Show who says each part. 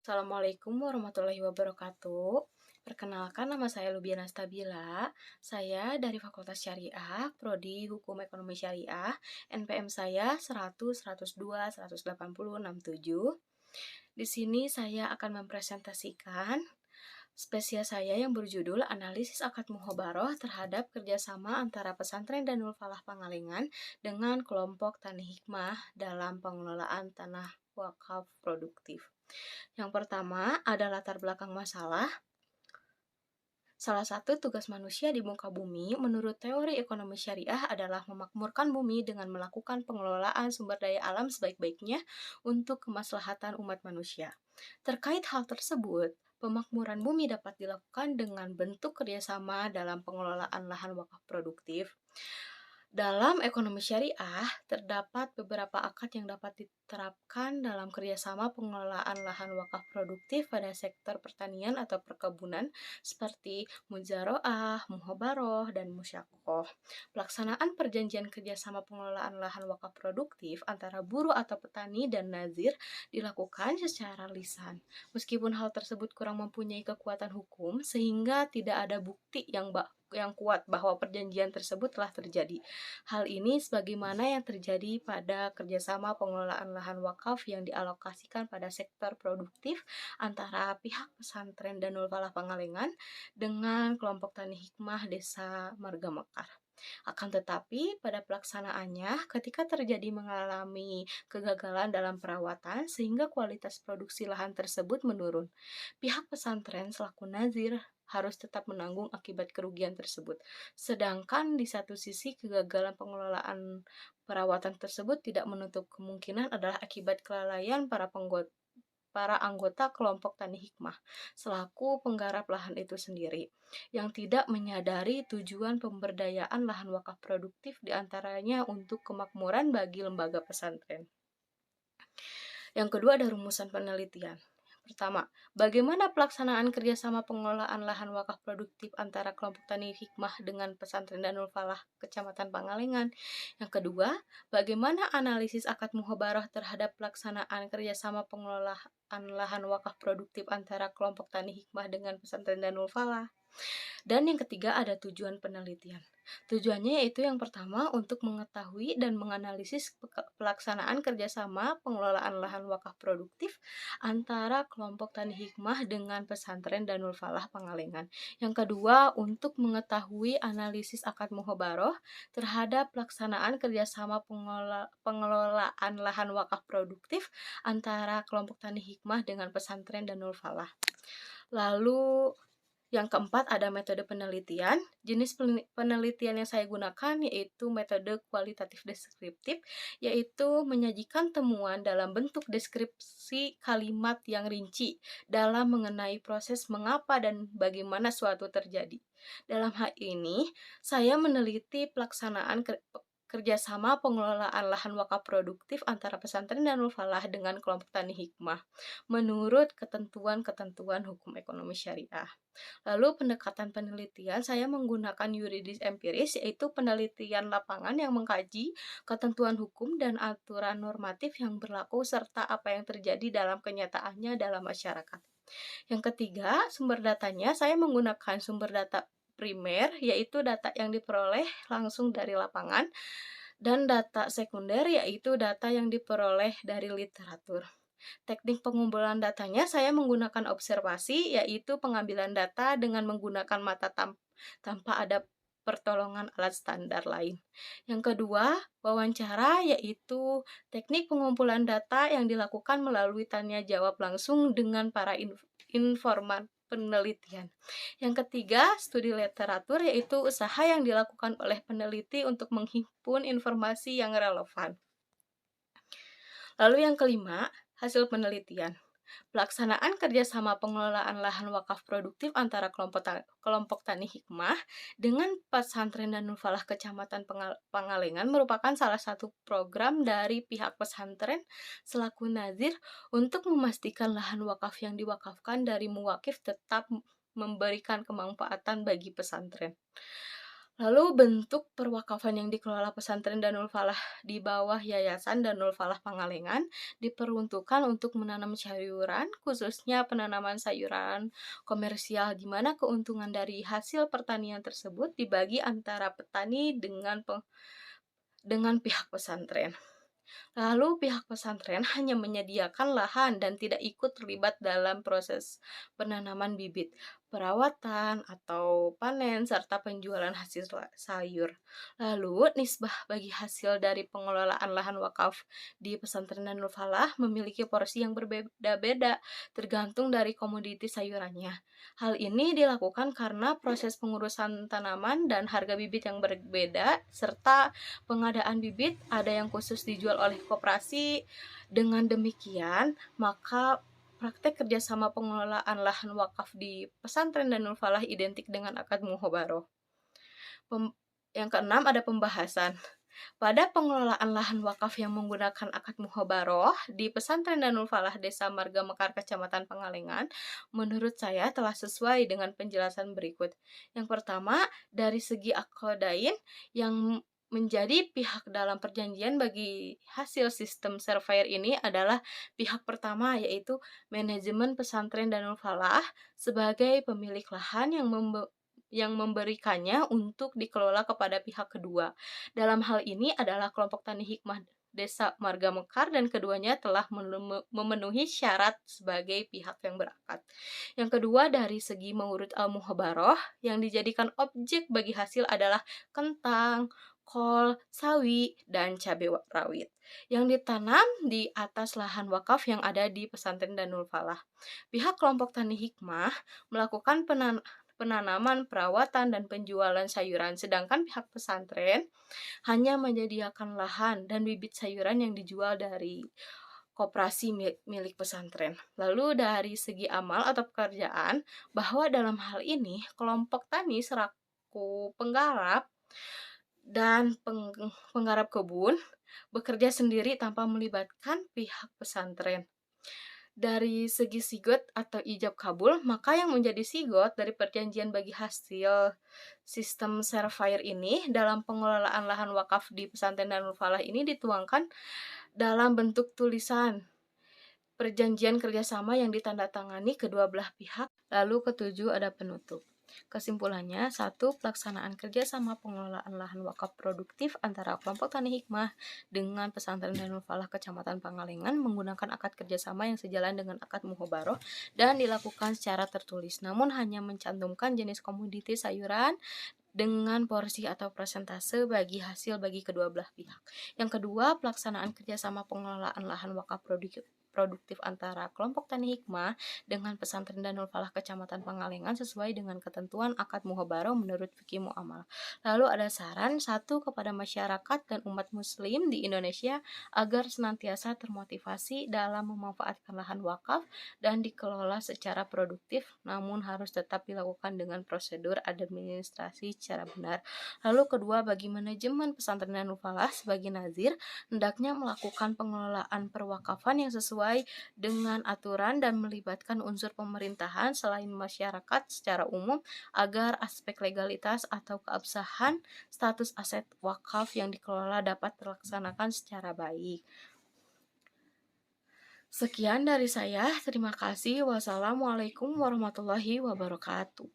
Speaker 1: Assalamualaikum warahmatullahi wabarakatuh. Perkenalkan, nama saya Lubiana Stabila. Saya dari Fakultas Syariah, Prodi Hukum Ekonomi Syariah. NPM saya 100, 102, 180, 67. Di sini saya akan mempresentasikan spesial saya yang berjudul Analisis Akad Muhobaroh terhadap kerjasama antara Pesantren Danul Falah Pangalengan dengan kelompok Tani Hikmah dalam pengelolaan tanah wakaf produktif. Yang pertama ada latar belakang masalah. Salah satu tugas manusia di muka bumi menurut teori ekonomi syariah adalah memakmurkan bumi dengan melakukan pengelolaan sumber daya alam sebaik-baiknya untuk kemaslahatan umat manusia. Terkait hal tersebut, pemakmuran bumi dapat dilakukan dengan bentuk kerjasama dalam pengelolaan lahan wakaf produktif. Dalam ekonomi syariah, terdapat beberapa akad yang dapat diterapkan dalam kerjasama pengelolaan lahan wakaf produktif pada sektor pertanian atau perkebunan seperti mujaroah, muhobaroh, dan musyakoh. Pelaksanaan perjanjian kerjasama pengelolaan lahan wakaf produktif antara buruh atau petani dan nazir dilakukan secara lisan. Meskipun hal tersebut kurang mempunyai kekuatan hukum, sehingga tidak ada bukti yang kuat bahwa perjanjian tersebut telah terjadi. Hal ini sebagaimana yang terjadi pada kerjasama pengelolaan lahan wakaf yang dialokasikan pada sektor produktif antara pihak pesantren Danul Falah Pangalengan dengan kelompok Tani Hikmah Desa Marga Mekar. Akan tetapi, pada pelaksanaannya, ketika terjadi mengalami kegagalan dalam perawatan sehingga kualitas produksi lahan tersebut menurun, pihak pesantren selaku nazir harus tetap menanggung akibat kerugian tersebut. Sedangkan di satu sisi kegagalan pengelolaan perawatan tersebut tidak menutup kemungkinan adalah akibat kelalaian para anggota kelompok Tani Hikmah selaku penggarap lahan itu sendiri yang tidak menyadari tujuan pemberdayaan lahan wakaf produktif diantaranya untuk kemakmuran bagi lembaga pesantren. Yang kedua ada rumusan penelitian. Pertama, bagaimana pelaksanaan kerjasama pengelolaan lahan wakaf produktif antara kelompok Tani Hikmah dengan Pesantren Danul Falah Kecamatan Pangalengan? Yang kedua, bagaimana analisis akad muhobaroh terhadap pelaksanaan kerjasama pengelolaan lahan wakaf produktif antara kelompok Tani Hikmah dengan Pesantren Danul Falah? Dan yang ketiga ada tujuan penelitian. Tujuannya yaitu yang pertama untuk mengetahui dan menganalisis pelaksanaan kerjasama pengelolaan lahan wakaf produktif antara kelompok Tani Hikmah dengan Pesantren Danul Falah Pangalengan. Yang kedua untuk mengetahui analisis akad muhobaroh terhadap pelaksanaan kerjasama pengelolaan lahan wakaf produktif antara kelompok Tani Hikmah dengan Pesantren Danul Falah. Lalu yang keempat ada metode penelitian. Jenis penelitian yang saya gunakan yaitu metode kualitatif deskriptif, yaitu menyajikan temuan dalam bentuk deskripsi kalimat yang rinci dalam mengenai proses mengapa dan bagaimana suatu terjadi. Dalam hal ini, saya meneliti pelaksanaan kerjasama pengelolaan lahan wakaf produktif antara Pesantren Danul Falah dengan kelompok Tani Hikmah menurut ketentuan-ketentuan hukum ekonomi syariah. Lalu pendekatan penelitian saya menggunakan yuridis empiris, yaitu penelitian lapangan yang mengkaji ketentuan hukum dan aturan normatif yang berlaku serta apa yang terjadi dalam kenyataannya dalam masyarakat. Yang ketiga, sumber datanya saya menggunakan sumber data primer, yaitu data yang diperoleh langsung dari lapangan, dan data sekunder, yaitu data yang diperoleh dari literatur. Teknik pengumpulan datanya saya menggunakan observasi, yaitu pengambilan data dengan menggunakan mata tanpa ada pertolongan alat standar lain. Yang kedua, wawancara, yaitu teknik pengumpulan data yang dilakukan melalui tanya jawab langsung dengan para informan penelitian. Yang ketiga, studi literatur, yaitu usaha yang dilakukan oleh peneliti untuk menghimpun informasi yang relevan. Lalu yang kelima, hasil penelitian. Pelaksanaan kerjasama pengelolaan lahan wakaf produktif antara kelompok Tani Hikmah dengan Pesantren Danul Falah Kecamatan Pangalengan merupakan salah satu program dari pihak pesantren selaku nazir untuk memastikan lahan wakaf yang diwakafkan dari muwakif tetap memberikan kemanfaatan bagi pesantren. Lalu bentuk perwakafan yang dikelola pesantren Darul Falah di bawah Yayasan Darul Falah Pangalengan diperuntukkan untuk menanam sayuran, khususnya penanaman sayuran komersial, di mana keuntungan dari hasil pertanian tersebut dibagi antara petani dengan pihak pesantren. Lalu pihak pesantren hanya menyediakan lahan dan tidak ikut terlibat dalam proses penanaman bibit, perawatan atau panen, serta penjualan hasil sayur. Lalu nisbah bagi hasil dari pengelolaan lahan wakaf di pesantren Danul Falah memiliki porsi yang berbeda-beda tergantung dari komoditi sayurannya. Hal ini dilakukan karena proses pengurusan tanaman dan harga bibit yang berbeda, serta pengadaan bibit ada yang khusus dijual oleh koperasi. Dengan demikian, maka praktek kerjasama pengelolaan lahan wakaf di pesantren Danul Falah identik dengan akad muhobaroh. Yang keenam ada pembahasan. Pada pengelolaan lahan wakaf yang menggunakan akad muhobaroh di pesantren Danul Falah Desa Marga Mekar Kecamatan Pangalengan, menurut saya telah sesuai dengan penjelasan berikut. Yang pertama, dari segi akodain yang menjadi pihak dalam perjanjian bagi hasil sistem surveyor ini adalah pihak pertama, yaitu manajemen pesantren Danul Falah sebagai pemilik lahan yang memberikannya untuk dikelola kepada pihak kedua. Dalam hal ini adalah kelompok tani hikmah Desa Marga Mekar dan keduanya telah memenuhi syarat sebagai pihak yang berakad. Yang kedua, dari segi mengurut al-muhabaroh, yang dijadikan objek bagi hasil adalah kentang, kol, sawi, dan cabai rawit yang ditanam di atas lahan wakaf yang ada di pesantren Danul Falah. Pihak kelompok tani hikmah melakukan penanaman, perawatan, dan penjualan sayuran, sedangkan pihak pesantren hanya menyediakan lahan dan bibit sayuran yang dijual dari koperasi milik pesantren. Lalu dari segi amal atau pekerjaan, bahwa dalam hal ini kelompok tani selaku penggarap dan penggarap kebun bekerja sendiri tanpa melibatkan pihak pesantren. Dari segi sigot atau ijab kabul, maka yang menjadi sigot dari perjanjian bagi hasil sistem surveyor ini dalam pengelolaan lahan wakaf di pesantren Darul Falah ini dituangkan dalam bentuk tulisan perjanjian kerjasama yang ditandatangani kedua belah pihak. Lalu ketujuh ada penutup. Kesimpulannya, satu, pelaksanaan kerjasama pengelolaan lahan wakaf produktif antara kelompok tani hikmah dengan pesantren Darul Falah Kecamatan Pangalengan menggunakan akad kerjasama yang sejalan dengan akad muhobaroh dan dilakukan secara tertulis, namun hanya mencantumkan jenis komoditi sayuran dengan porsi atau persentase bagi hasil bagi kedua belah pihak. Yang kedua, pelaksanaan kerjasama pengelolaan lahan wakaf produktif antara kelompok tani hikmah dengan pesantren Danul Falah Kecamatan Pangalengan sesuai dengan ketentuan akad muhobaroh menurut fikih muamalah. Lalu ada saran satu kepada masyarakat dan umat muslim di Indonesia agar senantiasa termotivasi dalam memanfaatkan lahan wakaf dan dikelola secara produktif, namun harus tetap dilakukan dengan prosedur administrasi secara benar. Lalu kedua, bagi manajemen pesantren Danul Falah sebagai nazir hendaknya melakukan pengelolaan perwakafan yang sesuai dengan aturan dan melibatkan unsur pemerintahan selain masyarakat secara umum agar aspek legalitas atau keabsahan status aset wakaf yang dikelola dapat terlaksanakan secara baik. Sekian dari saya, terima kasih. Wassalamualaikum warahmatullahi wabarakatuh.